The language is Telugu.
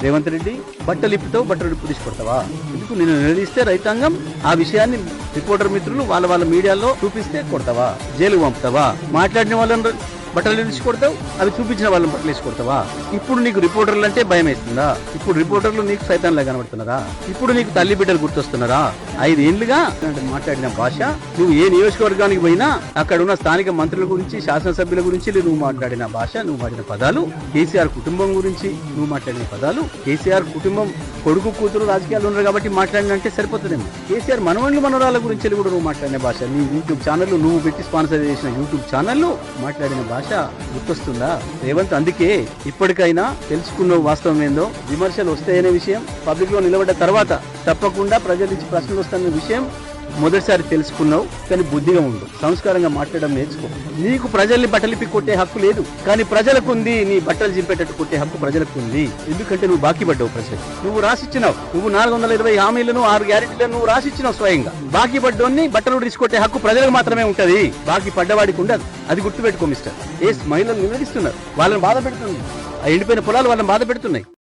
రేవంత్ రెడ్డి బట్టలు ఇప్పుతావు, బట్టలు ఇప్పు తీసుకొడతావా? ఎందుకు నేను నిలదీస్తే రైతాంగం ఆ విషయాన్ని రిపోర్టర్ మిత్రులు వాళ్ళ మీడియాలో చూపిస్తే కొడతావా? జైలుకు పంపుతావా? మాట్లాడిన వాళ్ళని బట్టలు వేసి కొడతావు, అవి చూపించిన వాళ్ళని బట్టలు వేసి కొడతావా? ఇప్పుడు నీకు రిపోర్టర్లు అంటే భయం వేస్తుందా? ఇప్పుడు రిపోర్టర్లు నీకు సైతాన్లా కనబడుతున్నారా? ఇప్పుడు నీకు తల్లి బిడ్డలు గుర్తొస్తున్నారా? 5 ఏళ్లుగా మాట్లాడిన భాష, నువ్వు ఏ నియోజకవర్గానికి పోయినా అక్కడ ఉన్న స్థానిక మంత్రుల గురించి, శాసనసభ్యుల గురించి నువ్వు మాట్లాడిన భాష, నువ్వు వాడిన పదాలు, కేసీఆర్ కుటుంబం గురించి నువ్వు మాట్లాడిన పదాలు, కేసీఆర్ కుటుంబం కొడుకు కూతురు రాజకీయాలు ఉన్నారు కాబట్టి మాట్లాడినంటే సరిపోతుందేమో. కేసీఆర్ మనవళ్ళు మనవరాల గురించి కూడా నువ్వు మాట్లాడిన భాష, నీ యూట్యూబ్ ఛానల్, నువ్వు పెట్టి స్పాన్సర్ చేసిన యూట్యూబ్ ఛానల్ మాట్లాడిన భాష గుర్తొస్తుందా రేవంత్? అందుకే ఇప్పటికైనా తెలుసుకున్న వాస్తవం ఏందో, విమర్శలు వస్తాయనే విషయం పబ్లిక్ లో నిలబడ్డ తర్వాత తప్పకుండా ప్రజల నుంచి ప్రశ్నలు వస్తాయనే విషయం మొదటిసారి తెలుసుకున్నావు. కానీ బుద్ధిగా ఉండు, సంస్కారంగా మాట్లాడడం నేర్చుకో. నీకు ప్రజల్ని బట్టలిపి కొట్టే హక్కు లేదు, కానీ ప్రజలకు ఉంది. నీ బట్టలు చింపేటట్టు కొట్టే హక్కు ప్రజలకు ఉంది. ఎందుకంటే నువ్వు బాకీ పడ్డావు ప్రజలు. నువ్వు రాసిచ్చినావు, నువ్వు 420 హామీలను 6 గ్యారెంటీలను నువ్వు రాసిచ్చినావు స్వయంగా. బాకీ పడ్డోన్ని బట్టలు తీసుకొట్టే హక్కు ప్రజలకు మాత్రమే ఉంటది, బాకీ పడ్డవాడికి ఉండదు. అది గుర్తుపెట్టుకో మిస్టర్. మహిళలు నిలదీస్తున్నారు, వాళ్ళని బాధ పెడుతుంది. ఆ ఎండిపోయిన పొలాలు వాళ్ళని బాధ పెడుతున్నాయి.